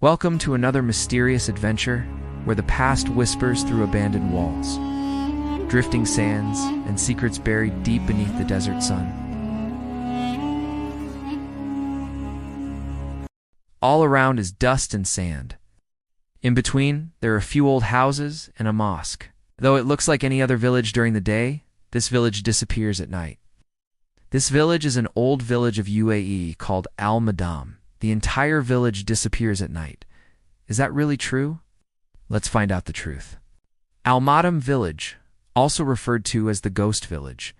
Welcome to another mysterious adventure where the past whispers through abandoned walls, drifting sands, and secrets buried deep beneath the desert sun. All around is dust and sand. In between, there are a few old houses and a mosque. Though it looks like any other village during the day, this village disappears at night. This village is an old village of UAE called Al-Madam. The entire village disappears at night. Is that really true? Let's find out the truth. Al-Madam village, also referred to as the Ghost Village,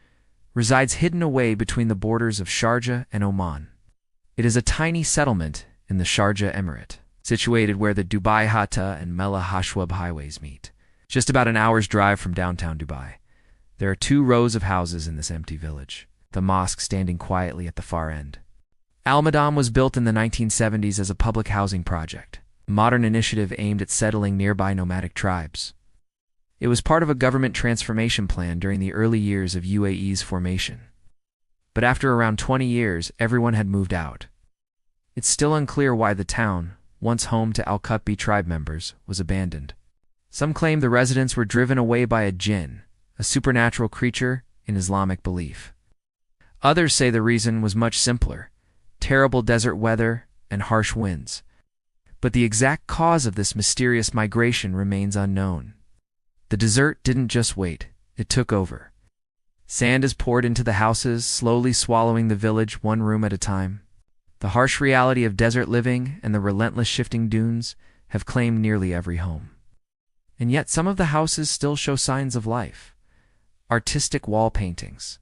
resides hidden away between the borders of Sharjah and Oman. It is a tiny settlement in the Sharjah Emirate, situated where the Dubai Hatta and Mela Hashwab highways meet, just about an hour's drive from downtown Dubai. There are 2 rows of houses in this empty village, the mosque standing quietly at the far end. Al-Madam was built in the 1970s as a public housing project, a modern initiative aimed at settling nearby nomadic tribes. It was part of a government transformation plan during the early years of UAE's formation. But after around 20 years, everyone had moved out. It's still unclear why the town, once home to Al-Qutbi tribe members, was abandoned. Some claim the residents were driven away by a jinn, a supernatural creature in Islamic belief. Others say the reason was much simpler: terrible desert weather and harsh winds. But the exact cause of this mysterious migration remains unknown. The desert didn't just wait, it took over. Sand is poured into the houses, slowly swallowing the village 1 room at a time. The harsh reality of desert living and the relentless shifting dunes have claimed nearly every home. And yet some of the houses still show signs of life. Artistic wall paintings,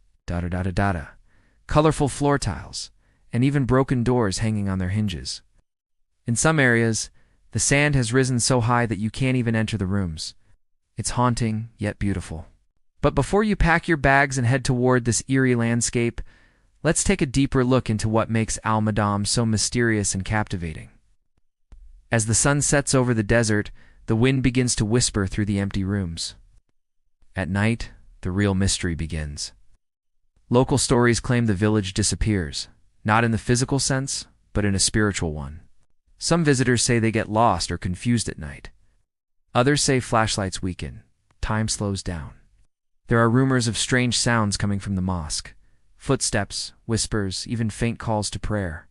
colorful floor tiles, and even broken doors hanging on their hinges. In some areas, the sand has risen so high that you can't even enter the rooms. It's haunting, yet beautiful. But before you pack your bags and head toward this eerie landscape, let's take a deeper look into what makes Al-Madam so mysterious and captivating. As the sun sets over the desert, the wind begins to whisper through the empty rooms. At night, the real mystery begins. Local stories claim the village disappears, not in the physical sense, but in a spiritual one. Some visitors say they get lost or confused at night. Others say flashlights weaken, time slows down. There are rumors of strange sounds coming from the mosque: footsteps, whispers, even faint calls to prayer,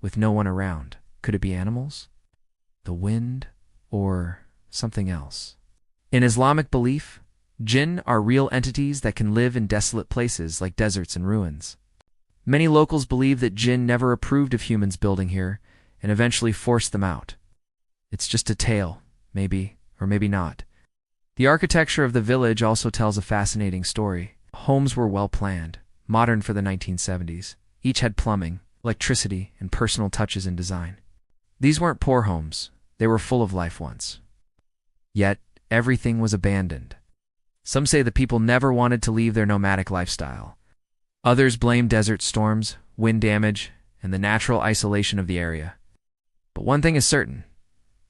with no one around. Could it be animals? The wind? Or something else? In Islamic belief, jinn are real entities that can live in desolate places like deserts and ruins. Many locals believe that jinn never approved of humans building here and eventually forced them out. It's just a tale, maybe, or maybe not. The architecture of the village also tells a fascinating story. Homes were well planned, modern for the 1970s. Each had plumbing, electricity, and personal touches in design. These weren't poor homes. They were full of life once. Yet, everything was abandoned. Some say the people never wanted to leave their nomadic lifestyle. Others blame desert storms, wind damage, and the natural isolation of the area. But one thing is certain: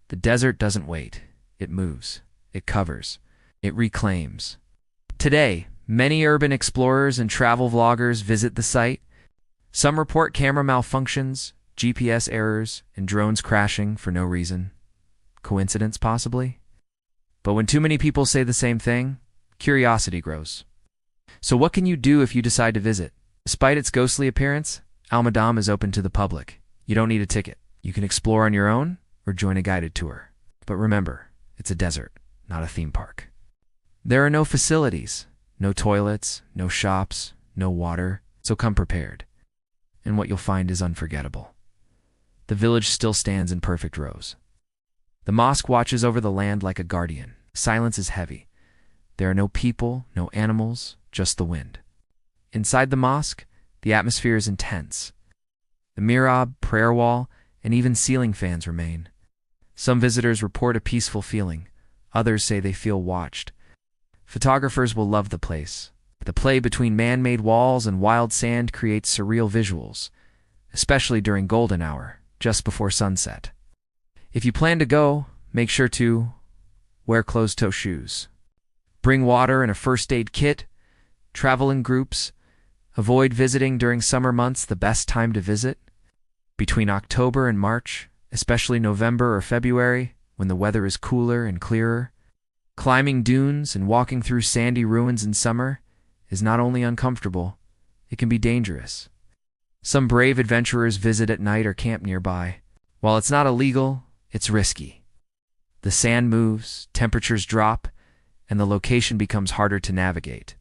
the desert doesn't wait. It moves. It covers. It reclaims. Today, many urban explorers and travel vloggers visit the site. Some report camera malfunctions, GPS errors, and drones crashing for no reason. Coincidence, possibly? But when too many people say the same thing, curiosity grows. So what can you do if you decide to visit? Despite its ghostly appearance, Al-Madam is open to the public. You don't need a ticket. You can explore on your own or join a guided tour. But remember, it's a desert, not a theme park. There are no facilities, no toilets, no shops, no water, so come prepared. And what you'll find is unforgettable. The village still stands in perfect rows. The mosque watches over the land like a guardian. Silence is heavy. There are no people, no animals, just the wind. Inside the mosque, the atmosphere is intense. The mihrab, prayer wall, and even ceiling fans remain. Some visitors report a peaceful feeling. Others say they feel watched. Photographers will love the place. The play between man-made walls and wild sand creates surreal visuals, especially during golden hour, just before sunset. If you plan to go, make sure to wear closed-toe shoes. Bring water and a first aid kit. Travel in groups. Avoid visiting during summer months, the best time to visit. Between October and March, especially November or February when the weather is cooler and clearer. Climbing dunes and walking through sandy ruins in summer is not only uncomfortable, it can be dangerous. Some brave adventurers visit at night or camp nearby. While it's not illegal, it's risky. The sand moves, temperatures drop, and the location becomes harder to navigate.